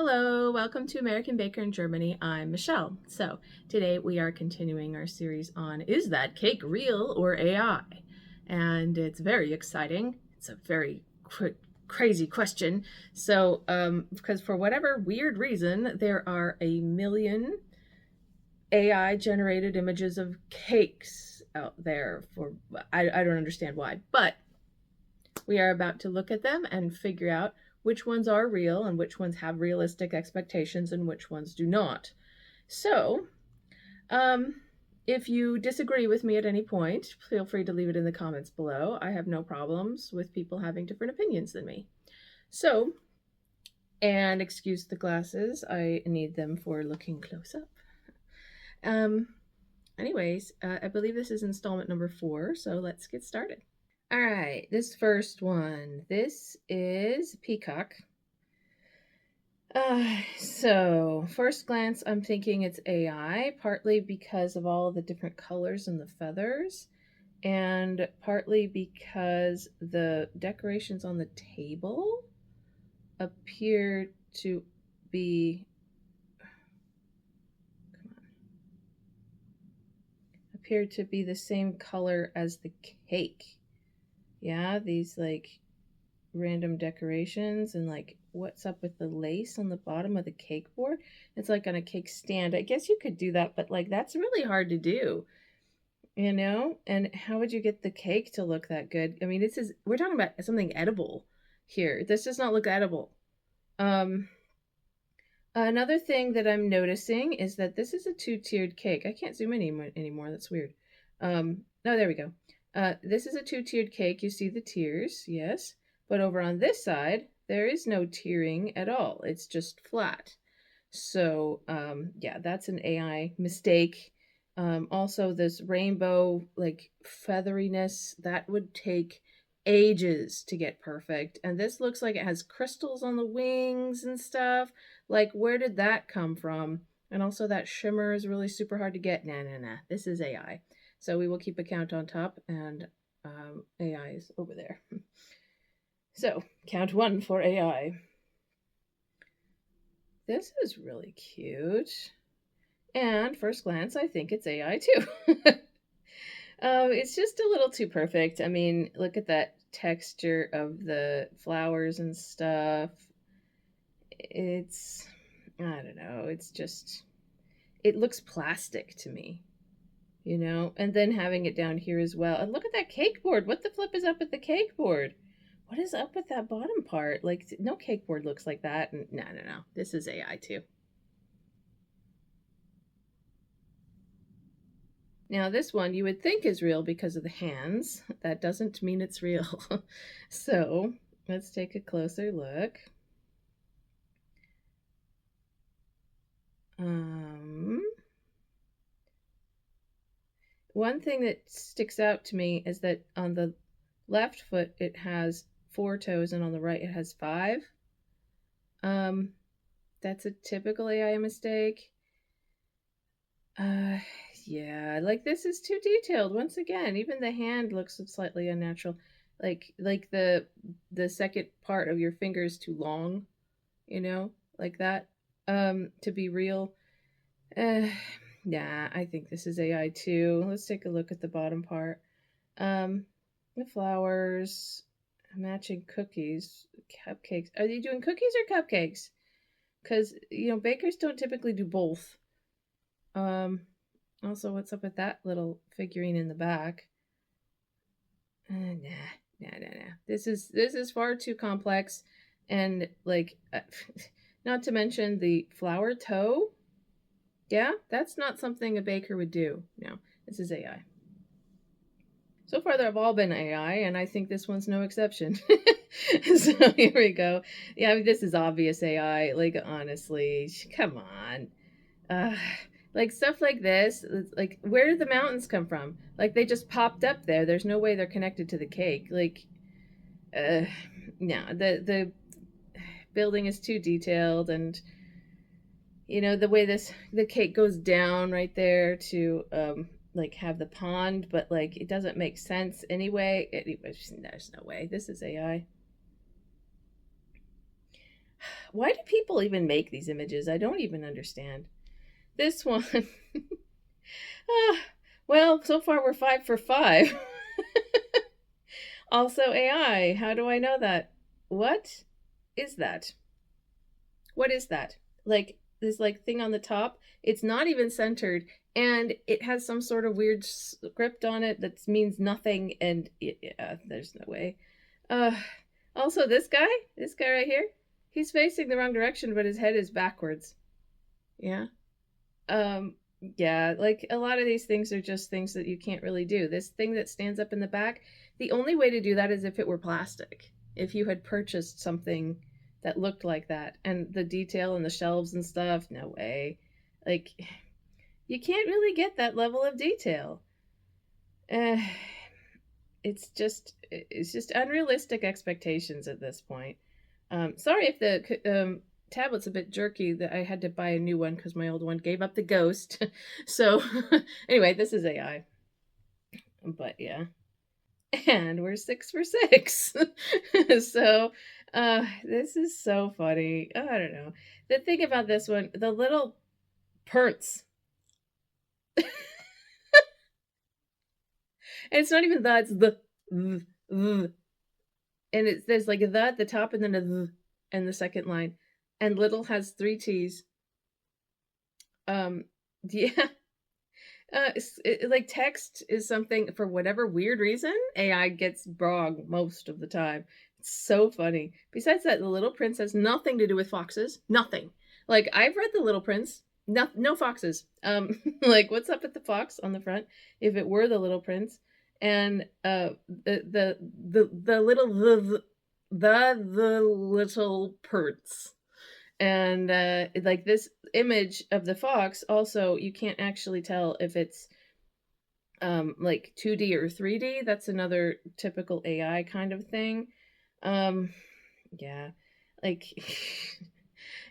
Hello, welcome to American Baker in Germany. I'm Michelle. So, today we are continuing our series on Is that cake real or AI? And it's very exciting. It's a very crazy question. So, because for whatever weird reason, there are a million AI generated images of cakes out there for I don't understand why, but we are about to look at them and figure out which ones are real and which ones have realistic expectations and which ones do not. So, um, if you disagree with me at any point, feel free to leave it in the comments below. I have no problems with people having different opinions than me. So, and excuse the glasses, I need them for looking close up. Anyways, I believe this is installment number 4, so let's get started. All right, this first one. This is Peacock. So first glance, I'm thinking it's AI, partly because of all the different colors and the feathers, and partly because the decorations on the table appear to be the same color as the cake. Yeah, these like random decorations and like what's up with the lace on the bottom of the cake board. It's like on a cake stand. I guess you could do that, but like that's really hard to do, you know? And how would you get the cake to look that good? I mean, we're talking about something edible here. This does not look edible. Another thing that I'm noticing is that this is a two-tiered cake. I can't zoom in anymore. That's weird. Oh, there we go. This is a two-tiered cake. You see the tiers, yes. But over on this side, there is no tiering at all. It's just flat. So, yeah, that's an AI mistake. Also, this rainbow, like, featheriness, that would take ages to get perfect. And this looks like it has crystals on the wings and stuff. Like, where did that come from? And also that shimmer is really super hard to get. Nah. This is AI. So we will keep a count on top, and AI is over there. So, count 1 for AI. This is really cute. And first glance, I think it's AI too. It's just a little too perfect. I mean, look at that texture of the flowers and stuff. It's, I don't know, it looks plastic to me, you know? And then having it down here as well. And look at that cake board. What the flip is up with the cake board? What is up with that bottom part? Like, no cake board looks like that. No. This is AI too. Now, this one you would think is real because of the hands. That doesn't mean it's real. So, let's take a closer look. One thing that sticks out to me is that on the left foot it has 4 toes and on the right it has 5. That's a typical AI mistake. Yeah, like this is too detailed. Once again, even the hand looks slightly unnatural. Like the second part of your finger is too long, you know, like that. To be real. Yeah, I think this is AI too. Let's take a look at the bottom part. The flowers, matching cookies, cupcakes. Are they doing cookies or cupcakes? Because, you know, bakers don't typically do both. Also, what's up with that little figurine in the back? Nah. This is far too complex, and like, not to mention the flower toe. Yeah, that's not something a baker would do. No, this is AI. So far, they've all been AI, and I think this one's no exception. So here we go. Yeah, I mean, this is obvious AI. Like, honestly, come on. Like stuff like this, like where did the mountains come from? Like they just popped up there. There's no way they're connected to the cake. Like, no, the building is too detailed, and you know the way the cake goes down right there to like have the pond, but like it doesn't make sense anyway. There's no way. This is AI. Why do people even make these images? I don't even understand. This one, ah, well, so far we're 5 for 5. Also AI. How do I know that? What is that? What is that? Like this like thing on the top. It's not even centered, and it has some sort of weird script on it that means nothing. And yeah, there's no way. Uh, Also this guy right here, he's facing the wrong direction, but his head is backwards. Yeah. Um, yeah, like a lot of these things are just things that you can't really do. This thing that stands up in the back, the only way to do that is if it were plastic. If you had purchased something that looked like that, and the detail and the shelves and stuff, no way. Like, you can't really get that level of detail. Uh, it's just unrealistic expectations at this point. Sorry if the tablet's a bit jerky. That I had to buy a new one because my old one gave up the ghost. So anyway, this is AI, but yeah, and we're 6 for 6. So this is so funny. I don't know. The thing about this one, the little perts, and it's not even that. It's the and there's like a the at the top and then a th and the second line. And little has 3 T's. Yeah. Like text is something for whatever weird reason AI gets wrong most of the time. It's so funny. Besides that, the Little Prince has nothing to do with foxes. Nothing. Like I've read the Little Prince. No foxes. Like what's up with the fox on the front? If it were the Little Prince, and the little the little perts, and like this image of the fox, also you can't actually tell if it's like 2D or 3D. That's another typical AI kind of thing. Yeah, like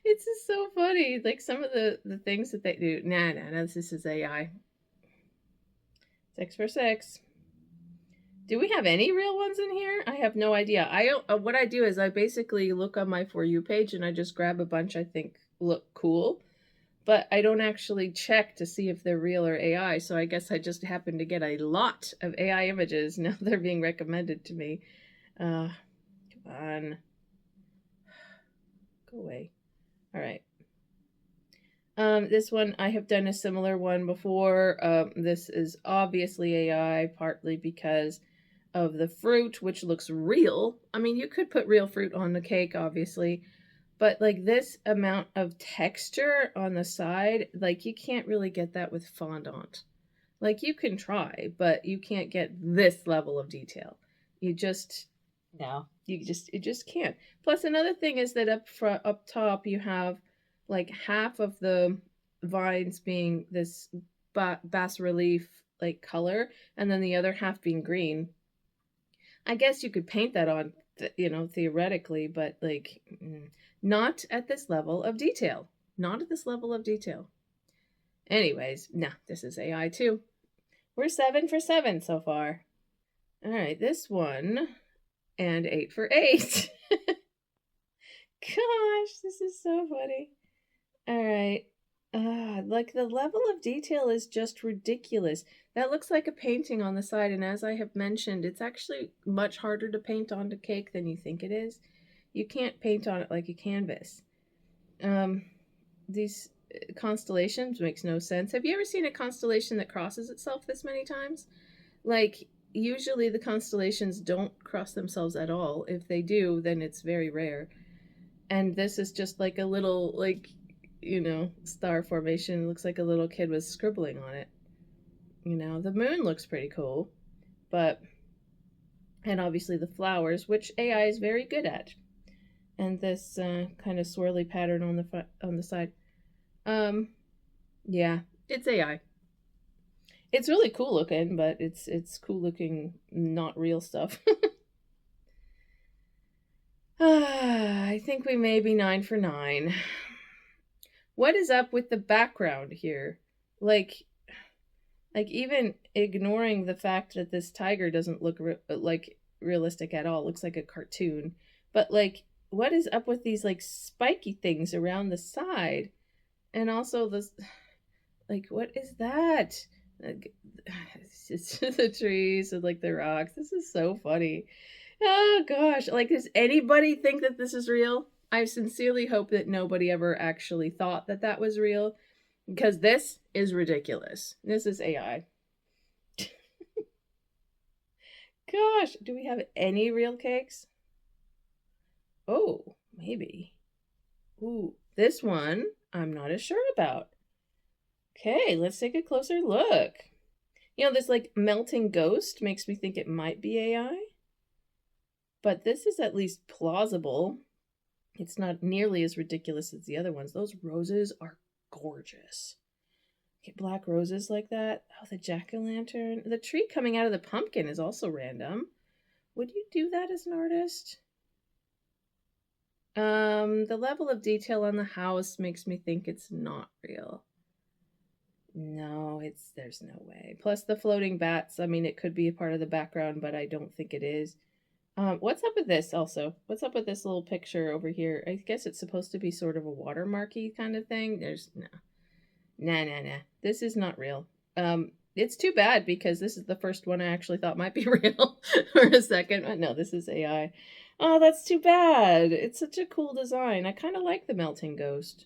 it's just so funny. Like some of the things that they do. Nah, this is AI. 6 for 6. Do we have any real ones in here? I have no idea. What I do is I basically look on my For You page and I just grab a bunch I think look cool, but I don't actually check to see if they're real or AI. So I guess I just happen to get a lot of AI images now they're being recommended to me. Come on, go away. All right. This one, I have done a similar one before. This is obviously AI, partly because of the fruit, which looks real. I mean, you could put real fruit on the cake, obviously, but like this amount of texture on the side, like you can't really get that with fondant. Like you can try, but you can't get this level of detail. You just no, it just can't. Plus another thing is that up top you have like half of the vines being this bas relief like color, and then the other half being green. I guess you could paint that on, theoretically, but like not at this level of detail. Not at this level of detail. Anyways, nah, this is AI too. We're 7 for 7 so far. All right, this one and 8 for 8. Gosh, this is so funny. All right. Like the level of detail is just ridiculous. That looks like a painting on the side, and as I have mentioned, it's actually much harder to paint onto cake than you think it is. You can't paint on it like a canvas. These constellations makes no sense. Have you ever seen a constellation that crosses itself this many times? Like, usually the constellations don't cross themselves at all. If they do, then it's very rare. And this is just like a little, like, star formation. It looks like a little kid was scribbling on it. The moon looks pretty cool, but, and obviously the flowers, which AI is very good at. And this kind of swirly pattern on the side. Yeah, it's AI. It's really cool looking, but it's cool looking, not real stuff. I think we may be 9 for 9. What is up with the background here? Like even ignoring the fact that this tiger doesn't look like realistic at all, looks like a cartoon. But like what is up with these like spiky things around the side? And also this, like, what is that? Like, it's just the trees and like the rocks. This is so funny. Oh gosh. Like, does anybody think that this is real? I sincerely hope that nobody ever actually thought that that was real, because this is ridiculous. This is AI. Gosh, do we have any real cakes? Oh, maybe. Ooh, this one I'm not as sure about. Okay, let's take a closer look. You know, this like melting ghost makes me think it might be AI, but this is at least plausible. It's not nearly as ridiculous as the other ones. Those roses are gorgeous. Get black roses like that. Oh, the jack-o'-lantern. The tree coming out of the pumpkin is also random. Would you do that as an artist? The level of detail on the house makes me think it's not real. No, there's no way. Plus the floating bats, I mean, it could be a part of the background, but I don't think it is. What's up with this also? What's up with this little picture over here? I guess it's supposed to be sort of a watermarky kind of thing. There's no. Nah. This is not real. It's too bad because this is the first one I actually thought might be real for a second. But no, this is AI. Oh, that's too bad. It's such a cool design. I kind of like the melting ghost.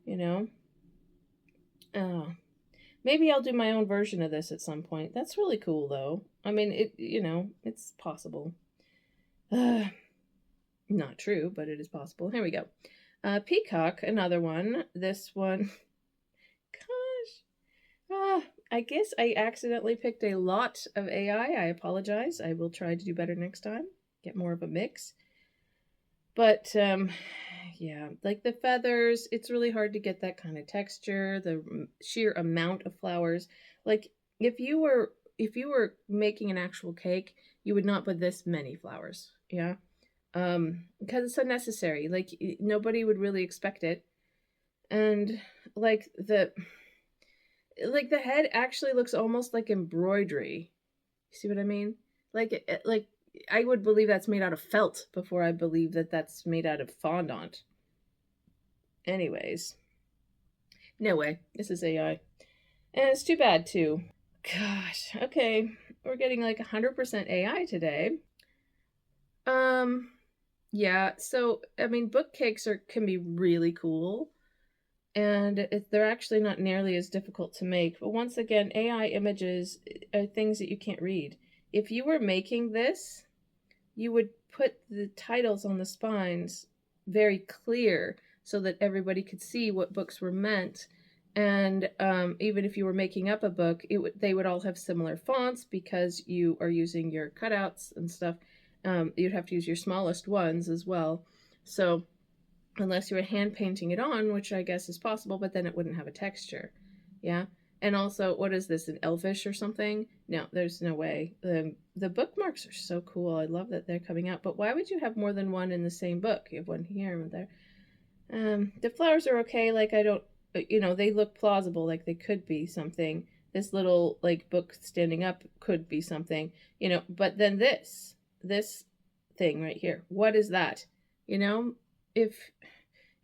You know? Oh. Maybe I'll do my own version of this at some point. That's really cool though. I mean, it's possible. Not true, but it is possible. Here we go. Peacock, another one. This one. Gosh. I guess I accidentally picked a lot of AI. I apologize. I will try to do better next time. Get more of a mix. But yeah, like the feathers, it's really hard to get that kind of texture, the sheer amount of flowers. Like if you were making an actual cake, you would not put this many flowers. Yeah. Because it's unnecessary. Like nobody would really expect it. And like the head actually looks almost like embroidery. You see what I mean? Like I would believe that's made out of felt before I believe that that's made out of fondant. Anyways, no way. This is AI. And it's too bad too. Gosh. Okay. We're getting like 100% AI today. Yeah, so I mean book cakes can be really cool, and they're actually not nearly as difficult to make. But once again, AI images are things that you can't read. If you were making this, you would put the titles on the spines very clear so that everybody could see what books were meant. And even if you were making up a book, they would all have similar fonts because you are using your cutouts and stuff. You'd have to use your smallest ones as well. So unless you were hand painting it on, which I guess is possible, but then it wouldn't have a texture. Yeah. And also, what is this, an elfish or something? No, there's no way. The bookmarks are so cool. I love that they're coming out. But why would you have more than one in the same book? You have one here and there. The flowers are okay. Like, I don't, they look plausible. Like, they could be something. This little, like, book standing up could be something, But then this thing right here, what is that? If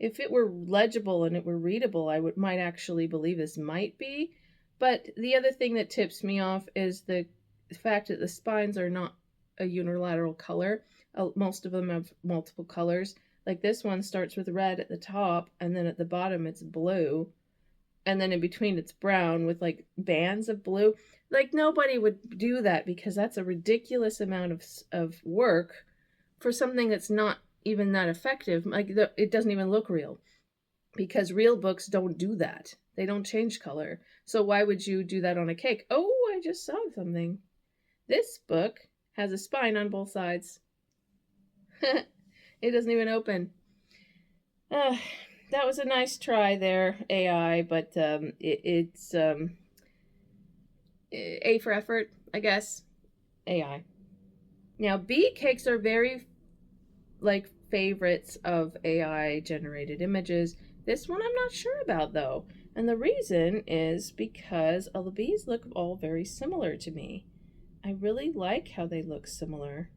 it were legible and it were readable, might actually believe this might be. But the other thing that tips me off is the fact that the spines are not a unilateral color. Most of them have multiple colors. Like this one starts with red at the top, and then at the bottom it's blue, and then in between it's brown with like bands of blue. Like nobody would do that because that's a ridiculous amount of work for something that's not even that effective. Like it doesn't even look real, because real books don't do that. They don't change color. So why would you do that on a cake? Oh, I just saw something. This book has a spine on both sides. It doesn't even open. That was a nice try there, AI, but it's A for effort, I guess. AI. Now, bee cakes are very like favorites of AI generated images. This one I'm not sure about though. And the reason is because all the bees look all very similar to me. I really like how they look similar.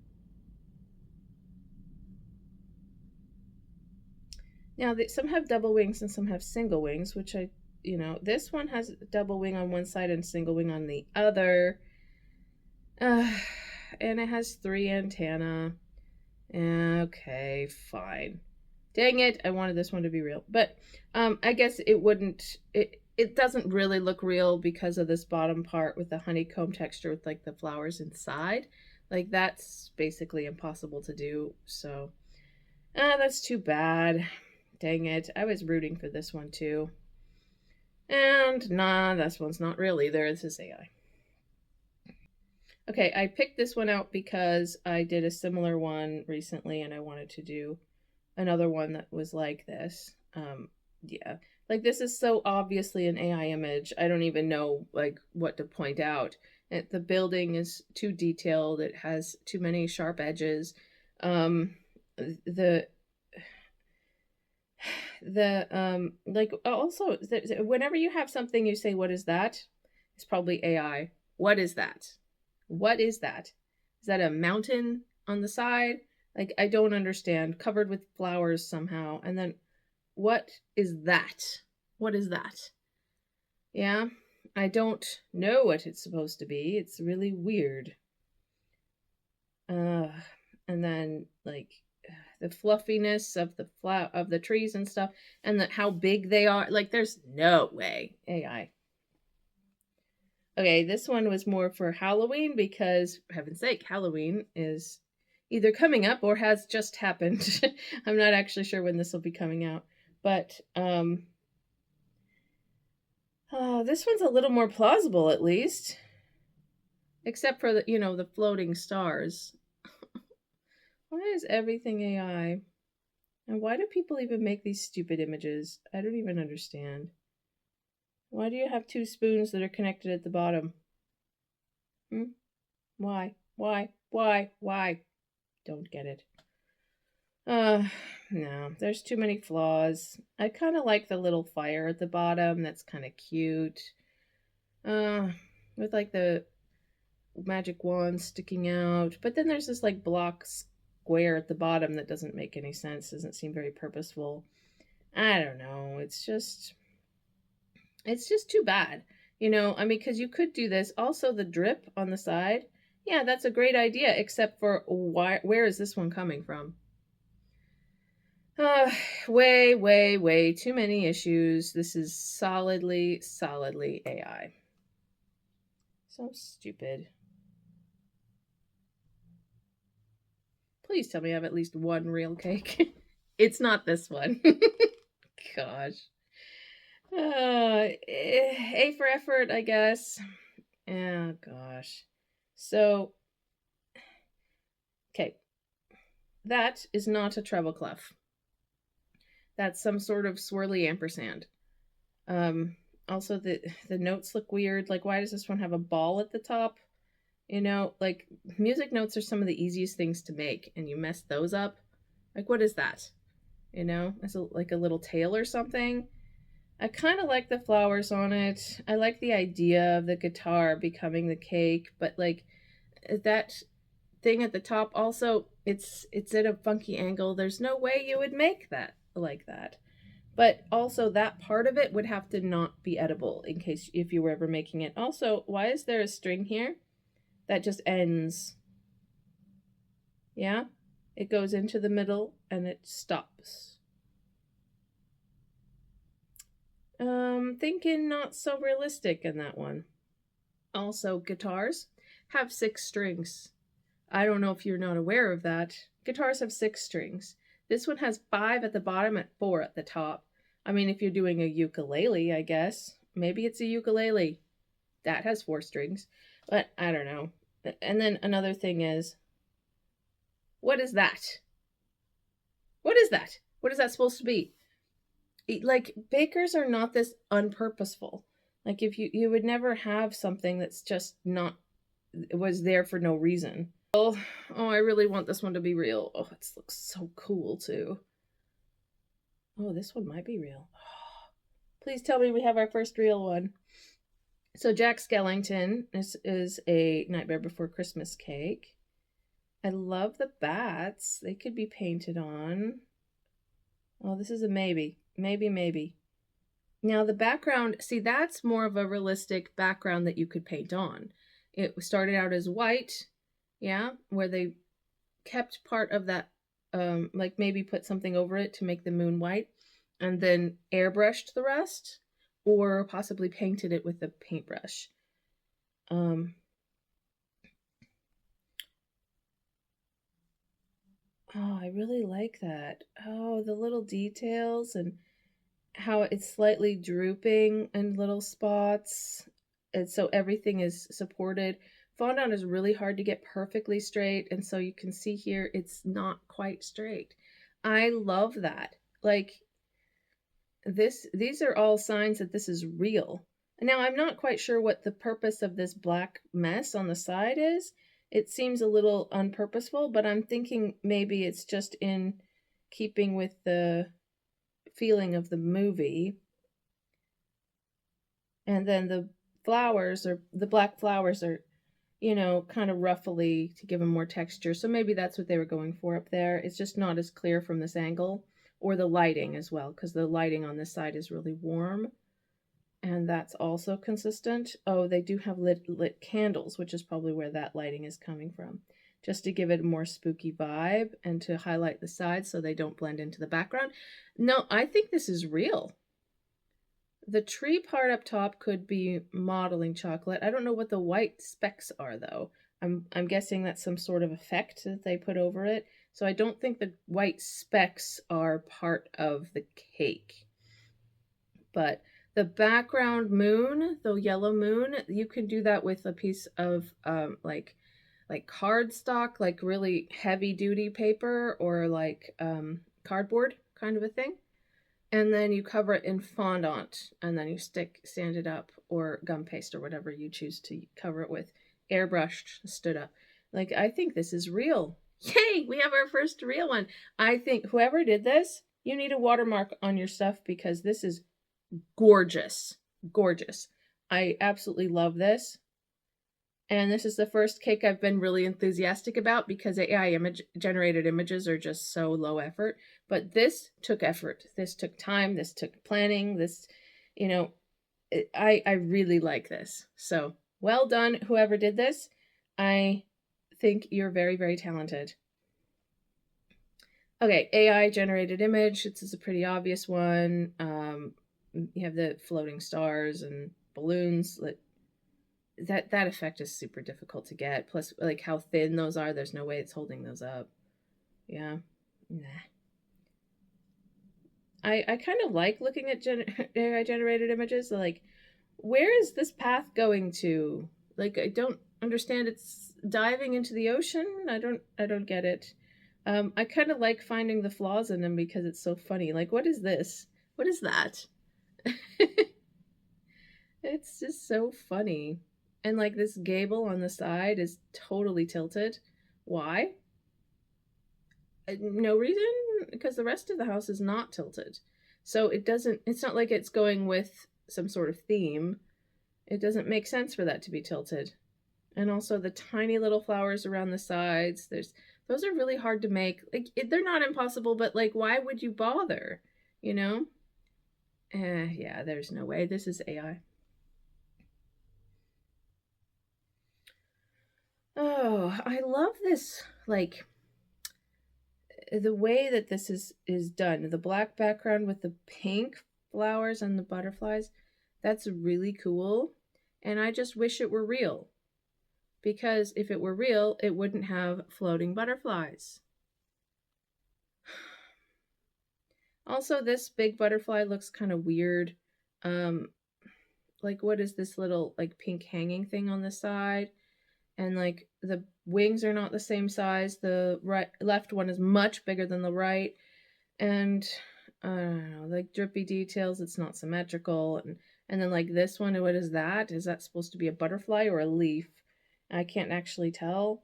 Now, some have double wings and some have single wings, which this one has double wing on one side and single wing on the other. And it has 3 antennae. Okay, fine. Dang it, I wanted this one to be real. But I guess it doesn't really look real because of this bottom part with the honeycomb texture with like the flowers inside. Like that's basically impossible to do. So that's too bad. Dang it, I was rooting for this one too. And nah, this one's not real either. This is AI. Okay, I picked this one out because I did a similar one recently and I wanted to do another one that was like this. Yeah, like this is so obviously an AI image. I don't even know like what to point out. The building is too detailed. It has too many sharp edges. The like also whenever you have something you say, what is that? It's probably AI. What is that? What is that? Is that a mountain on the side? Like, I don't understand. Covered with flowers somehow. And then, what is that? What is that? Yeah, I don't know what it's supposed to be. It's really weird. And then, like, the fluffiness of the trees and stuff, and how big they are. Like, there's no way AI. Okay, this one was more for Halloween because, for heaven's sake, Halloween is either coming up or has just happened. I'm not actually sure when this will be coming out, but this one's a little more plausible, at least, except for the floating stars. Why is everything AI? And why do people even make these stupid images? I don't even understand. Why do you have 2 spoons that are connected at the bottom? Why? Why? Don't get it. No, there's too many flaws. I kind of like the little fire at the bottom. That's kind of cute. With like the magic wand sticking out. But then there's this like block square at the bottom that doesn't make any sense. Doesn't seem very purposeful. I don't know. It's just too bad. I mean, because you could do this. Also, the drip on the side. Yeah, that's a great idea, except for where is this one coming from? Way too many issues. This is solidly AI. So stupid. Please tell me I have at least one real cake. It's not this one. Gosh. A for effort, I guess. Oh, gosh. So, okay. That is not a treble clef. That's some sort of swirly ampersand. Also, the notes look weird. Like, why does this one have a ball at the top? Like, music notes are some of the easiest things to make, and you mess those up. Like, what is that? It's like a little tail or something. I kind of like the flowers on it. I like the idea of the guitar becoming the cake, but like that thing at the top also, it's at a funky angle. There's no way you would make that like that. But also that part of it would have to not be edible in case if you were ever making it. Also, why is there a string here that just ends? Yeah? It goes into the middle and it stops. Thinking not so realistic in that one. Also, guitars have 6 strings. I don't know if you're not aware of that. Guitars have 6 strings. This one has 5 at the bottom and 4 at the top. I mean, if you're doing a ukulele, I guess. Maybe it's a ukulele. That has 4 strings. But I don't know. And then another thing is, what is that? What is that? What is that supposed to be? Like, bakers are not this unpurposeful. Like, if you would never have something that's just not, it was there for no reason. Oh, I really want this one to be real. Oh, it looks so cool too. Oh, this one might be real. Oh, please tell me we have our first real one. So Jack Skellington, this is a Nightmare Before Christmas cake. I love the bats. They could be painted on. Oh, this is a maybe. Maybe, maybe. Now the background, see, that's more of a realistic background that you could paint on. It started out as white, yeah, where they kept part of that, like maybe put something over it to make the moon white, and then airbrushed the rest, or possibly painted it with a paintbrush. Um, oh, I really like that. Oh, the little details and how it's slightly drooping in little spots. And so everything is supported. Fondant is really hard to get perfectly straight. And so you can see here, it's not quite straight. I love that. Like these are all signs that this is real. Now, I'm not quite sure what the purpose of this black mess on the side is. It seems a little unpurposeful, but I'm thinking maybe it's just in keeping with the feeling of the movie. And then the flowers, or the black flowers, are, kind of ruffly to give them more texture. So maybe that's what they were going for up there. It's just not as clear from this angle, or the lighting as well, because the lighting on this side is really warm. And that's also consistent. Oh, they do have lit candles, which is probably where that lighting is coming from, just to give it a more spooky vibe and to highlight the sides so they don't blend into the background. No, I think this is real. The tree part up top could be modeling chocolate. I don't know what the white specks are, though. I'm guessing that's some sort of effect that they put over it. So I don't think the white specks are part of the cake. But the background moon, the yellow moon, you can do that with a piece of like cardstock, like really heavy duty paper, or like cardboard kind of a thing. And then you cover it in fondant, and then you sand it up, or gum paste, or whatever you choose to cover it with. Airbrushed, stood up. Like, I think this is real. Yay, we have our first real one. I think whoever did this, you need a watermark on your stuff, because this is gorgeous. Gorgeous. I absolutely love this. And this is the first cake I've been really enthusiastic about, because AI generated images are just so low effort. But this took effort. This took time. This took planning. This, I really like this. So well done, whoever did this. I think you're very, very talented. Okay, AI generated image. This is a pretty obvious one. You have the floating stars and balloons. That effect is super difficult to get. Plus, like, how thin those are, there's no way it's holding those up. Yeah. Nah. I kind of like looking at AI generated images. Like, where is this path going to? Like, I don't understand. It's diving into the ocean. I don't get it. I kind of like finding the flaws in them, because it's so funny. Like, what is this? What is that? It's just so funny. And like, this gable on the side is totally tilted. Why? No reason, because the rest of the house is not tilted. So it's not like it's going with some sort of theme. It doesn't make sense for that to be tilted. And also the tiny little flowers around the sides, those are really hard to make. Like, they're not impossible, but like, why would you bother? You know? Yeah, there's no way. This is AI. Oh, I love this, like, the way that this is done. The black background with the pink flowers and the butterflies. That's really cool. And I just wish it were real. Because if it were real, it wouldn't have floating butterflies. Also, this big butterfly looks kind of weird. Like, what is this little, like, pink hanging thing on the side? And like, the wings are not the same size. The left one is much bigger than the right. And I don't know, like, drippy details, it's not symmetrical. And then like this one, what is that? Is that supposed to be a butterfly or a leaf? I can't actually tell.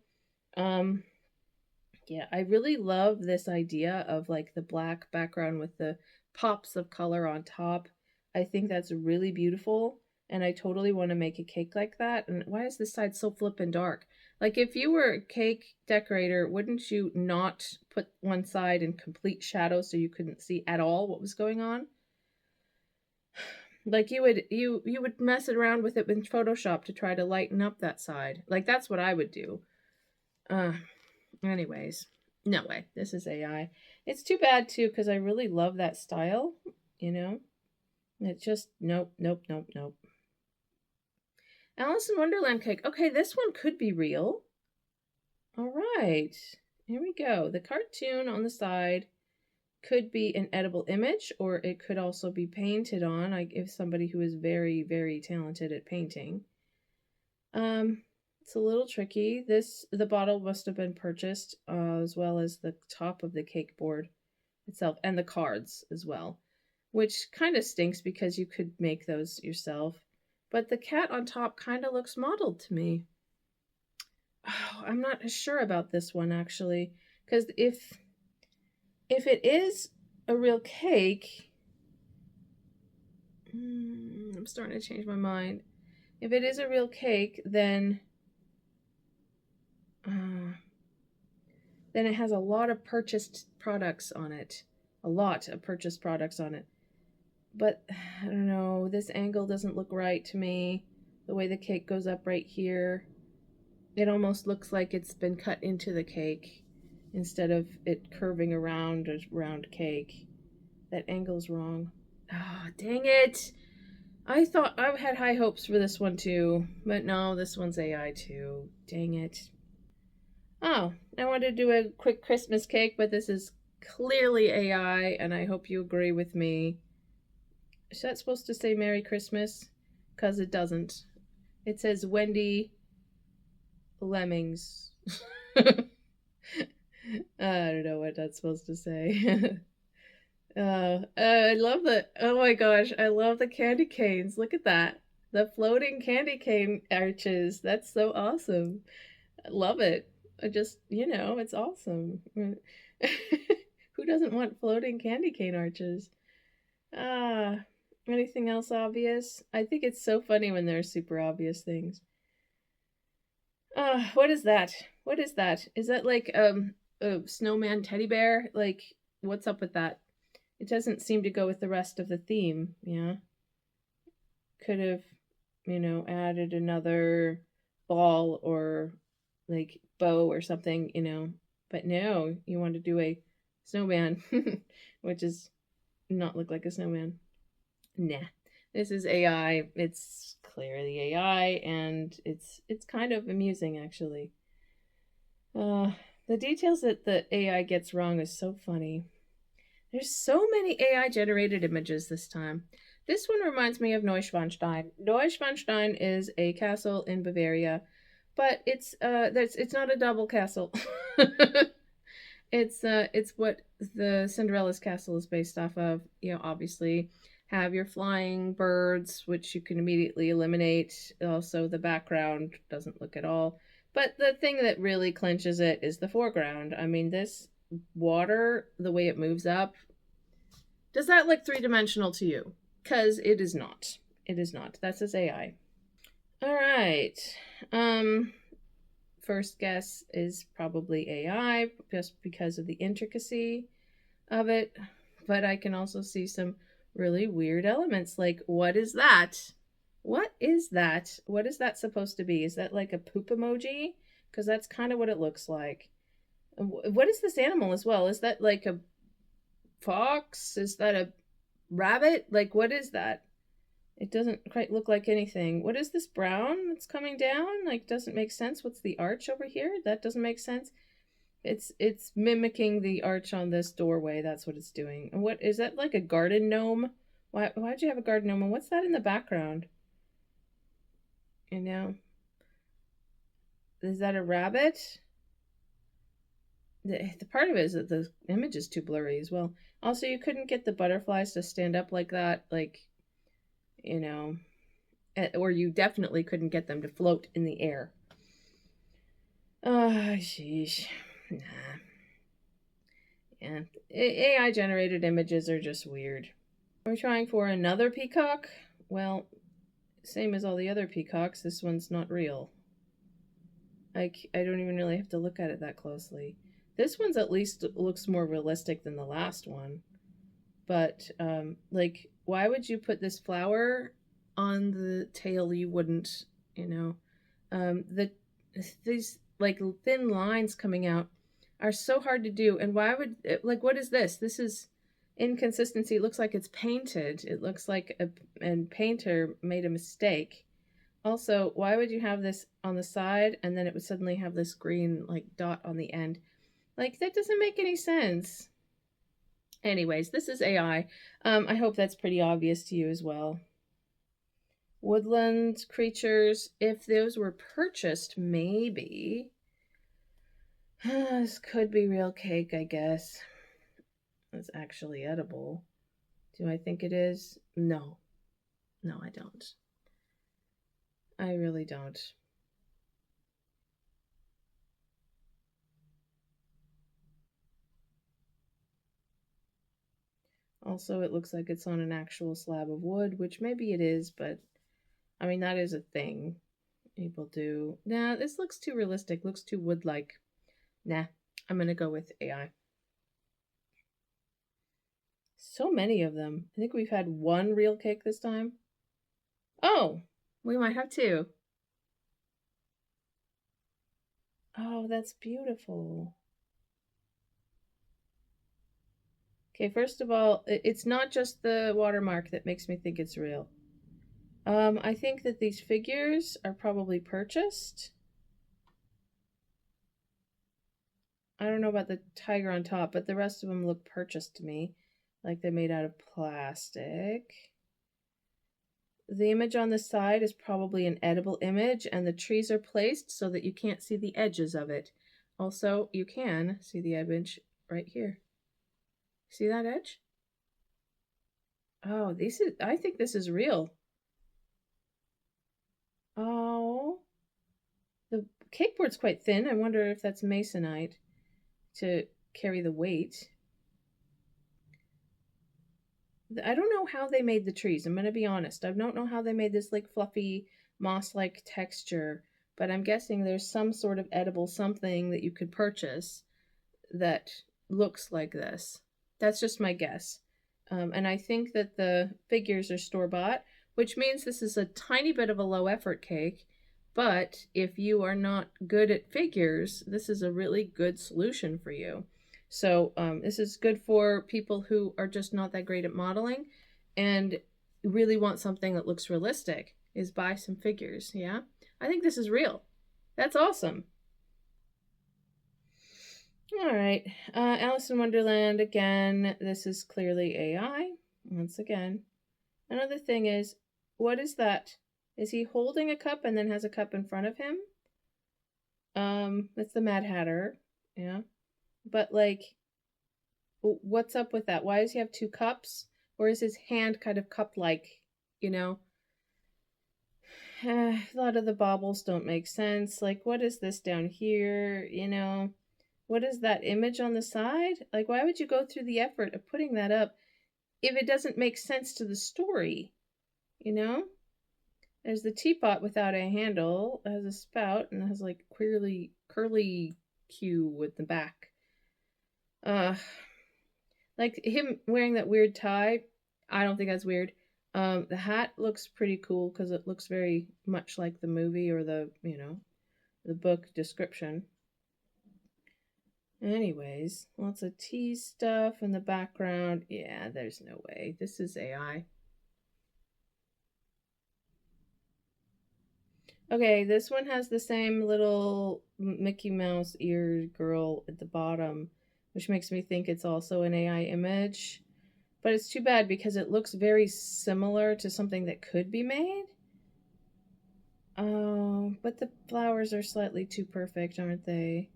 Yeah, I really love this idea of like the black background with the pops of color on top. I think that's really beautiful, and I totally want to make a cake like that. And why is this side so flippin' dark? Like if you were a cake decorator, wouldn't you not put one side in complete shadow so you couldn't see at all what was going on? Like you would mess around with it in Photoshop to try to lighten up that side. Like that's what I would do. Uh Anyways, no way. This is AI. It's too bad too because I really love that style, you know? It just nope, nope, nope, nope. Alice in Wonderland cake. Okay, this one could be real. All right. Here we go. The cartoon on the side could be an edible image, or it could also be painted on. I give somebody who is very, very talented at painting. It's a little tricky. The bottle must have been purchased, as well as the top of the cake board itself, and the cards as well, which kind of stinks because you could make those yourself. But the cat on top kind of looks modeled to me. Oh, I'm not sure about this one actually, because if it is a real cake, I'm starting to change my mind. If it is a real cake, then it has a lot of purchased products on it. A lot of purchased products on it. But I don't know, this angle doesn't look right to me. The way the cake goes up right here, it almost looks like it's been cut into the cake instead of it curving around a round cake. That angle's wrong. Oh, dang it. I thought I had high hopes for this one too, but no, this one's AI too. Dang it. Oh, I wanted to do a quick Christmas cake, but this is clearly AI, and I hope you agree with me. Is that supposed to say Merry Christmas? Because it doesn't. It says Wendy Lemmings. I don't know what that's supposed to say. I love the, oh my gosh, I love the candy canes. Look at that. The floating candy cane arches. That's so awesome. I love it. I just, it's awesome. Who doesn't want floating candy cane arches? Ah, anything else obvious? I think it's so funny when there are super obvious things. What is that? What is that? Is that like a snowman teddy bear? Like, what's up with that? It doesn't seem to go with the rest of the theme, yeah? Could have, added another ball or like bow or something, But no, you want to do a snowman, which is not look like a snowman. Nah. This is AI. It's clearly AI, and it's kind of amusing actually. The details that the AI gets wrong is so funny. There's so many AI generated images this time. This one reminds me of Neuschwanstein. Neuschwanstein is a castle in Bavaria, but it's not a double castle. It's what the Cinderella's castle is based off of. Obviously have your flying birds, which you can immediately eliminate. Also, the background doesn't look at all. But the thing that really clinches it is the foreground. I mean, this water, the way it moves up, does that look three-dimensional to you? Because it is not. It is not. That's his AI. All right. First guess is probably AI, just because of the intricacy of it. But I can also see some really weird elements, like what is that? What is that? What is that supposed to be? Is that like a poop emoji? Because that's kind of what it looks like. What is this animal as well? Is that like a fox? Is that a rabbit? Like, what is that? It doesn't quite look like anything. What is this brown that's coming down? Like, doesn't make sense. What's the arch over here? That doesn't make sense. It's mimicking the arch on this doorway. That's what it's doing. And what is that, like a garden gnome? Why'd you have a garden gnome? And what's that in the background? Is that a rabbit? The part of it is that the image is too blurry as well. Also, you couldn't get the butterflies to stand up like that, like, or you definitely couldn't get them to float in the air. Oh, sheesh. Nah. Yeah, AI generated images are just weird. We're trying for another peacock. Well, same as all the other peacocks, this one's not real. I don't even really have to look at it that closely. This one's at least looks more realistic than the last one. But like, why would you put this flower on the tail? You wouldn't, you know. The these like thin lines coming out are so hard to do. And why would like what is this? This is inconsistency. It looks like it's painted. It looks like a painter made a mistake. Also, why would you have this on the side and then it would suddenly have this green like dot on the end? Like that doesn't make any sense. Anyways, this is AI. I hope that's pretty obvious to you as well. Woodland creatures, if those were purchased, maybe. This could be real cake, I guess. It's actually edible. Do I think it is? No. No, I don't. I really don't. Also, it looks like it's on an actual slab of wood, which maybe it is, but I mean, that is a thing people do. Nah, this looks too realistic, looks too wood-like. Nah, I'm gonna go with AI. So many of them. I think we've had one real cake this time. Oh, we might have two. Oh, that's beautiful. Okay, first of all, it's not just the watermark that makes me think it's real. I think that these figures are probably purchased. I don't know about the tiger on top, but the rest of them look purchased to me, like they're made out of plastic. The image on the side is probably an edible image, and the trees are placed so that you can't see the edges of it. Also, you can see the image right here. See that edge? Oh, I think this is real. Oh, the cake board's quite thin. I wonder if that's masonite to carry the weight. I don't know how they made the trees. I'm going to be honest. I don't know how they made this like fluffy moss-like texture, but I'm guessing there's some sort of edible something that you could purchase that looks like this. That's just my guess. And I think that the figures are store-bought, which means this is a tiny bit of a low-effort cake. But if you are not good at figures, this is a really good solution for you. So this is good for people who are just not that great at modeling and really want something that looks realistic, is buy some figures. Yeah, I think this is real. That's awesome. All right, Alice in Wonderland again. This is clearly AI once again. Another thing is, what is that? Is he holding a cup and then has a cup in front of him? That's the Mad Hatter. Yeah. But like, what's up with that? Why does he have two cups? Or is his hand kind of cup-like, you know? A lot of the baubles don't make sense. Like, what is this down here? You know, what is that image on the side? Like, why would you go through the effort of putting that up if it doesn't make sense to the story? You know? There's the teapot without a handle. It has a spout and it has like curly Q with the back. Like him wearing that weird tie, I don't think that's weird. The hat looks pretty cool because it looks very much like the movie or the the book description. Anyways, lots of tea stuff in the background. Yeah, there's no way. This is AI. Okay, this one has the same little Mickey Mouse ear girl at the bottom, which makes me think it's also an AI image. But it's too bad because it looks very similar to something that could be made. Oh, but the flowers are slightly too perfect, aren't they?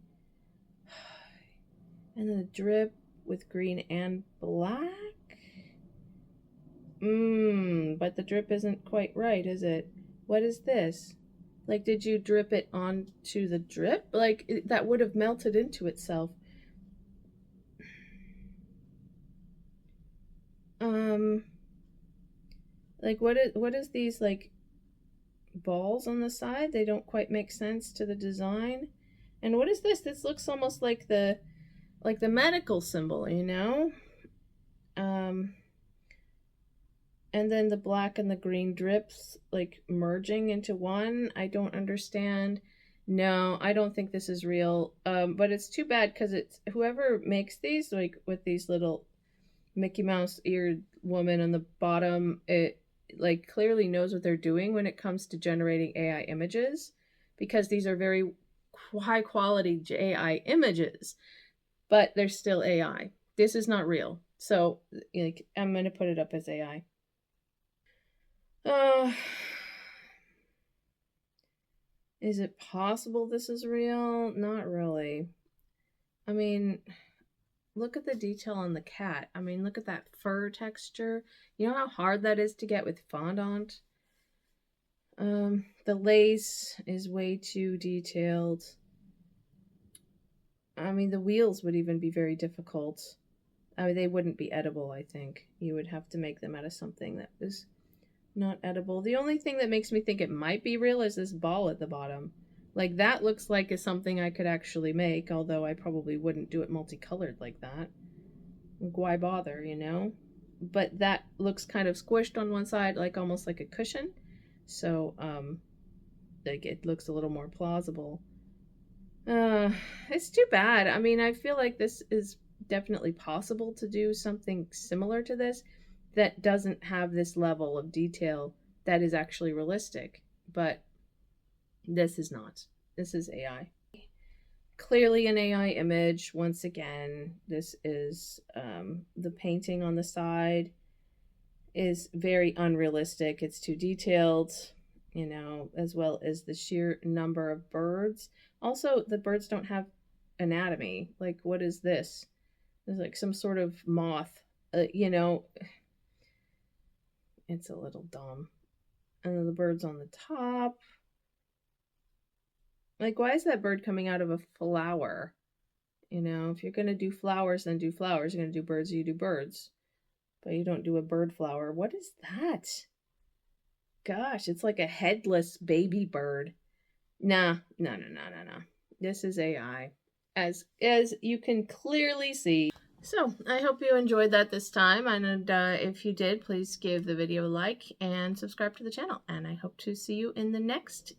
And then the drip with green and black? But the drip isn't quite right, is it? What is this? Like, did you drip it onto the drip? Like, that would have melted into itself. Like, what is these, like, balls on the side. They don't quite make sense to the design. And what is this? This looks almost like the medical symbol, you know? And then the black and the green drips like merging into one. I don't understand. No, I don't think this is real. But it's too bad because it's whoever makes these, like with these little Mickey Mouse eared woman on the bottom, it like clearly knows what they're doing when it comes to generating AI images, because these are very high quality AI images, but they're still AI. This is not real. So like I'm gonna put it up as AI. Is it possible this is real? Not really. I mean, look at the detail on the cat. I mean, look at that fur texture. You know how hard that is to get with fondant? The lace is way too detailed. I mean, the wheels would even be very difficult. I mean, they wouldn't be edible, I think. You would have to make them out of something that was not edible. The only thing that makes me think it might be real is this ball at the bottom. Like, that looks like it's something I could actually make, although I probably wouldn't do it multicolored like that. Why bother, you know? But that looks kind of squished on one side, like almost like a cushion. So, like it looks a little more plausible. It's too bad. I mean, I feel like this is definitely possible to do something similar to this that doesn't have this level of detail that is actually realistic. But this is not. This is AI. Clearly an AI image. Once again, this is the painting on the side is very unrealistic. It's too detailed, you know, as well as the sheer number of birds. Also, the birds don't have anatomy. Like, what is this? There's like some sort of moth, you know. It's a little dumb. And then the bird's on the top. Like, why is that bird coming out of a flower? You know, if you're going to do flowers, then do flowers. You're going to do birds, you do birds. But you don't do a bird flower. What is that? Gosh, it's like a headless baby bird. Nah, no. This is AI. As you can clearly see. So, I hope you enjoyed that this time. And if you did, please give the video a like and subscribe to the channel. And I hope to see you in the next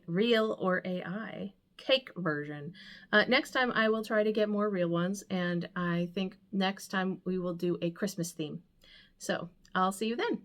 real or AI cake version. Next time, I will try to get more real ones. And I think next time we will do a Christmas theme. So, I'll see you then.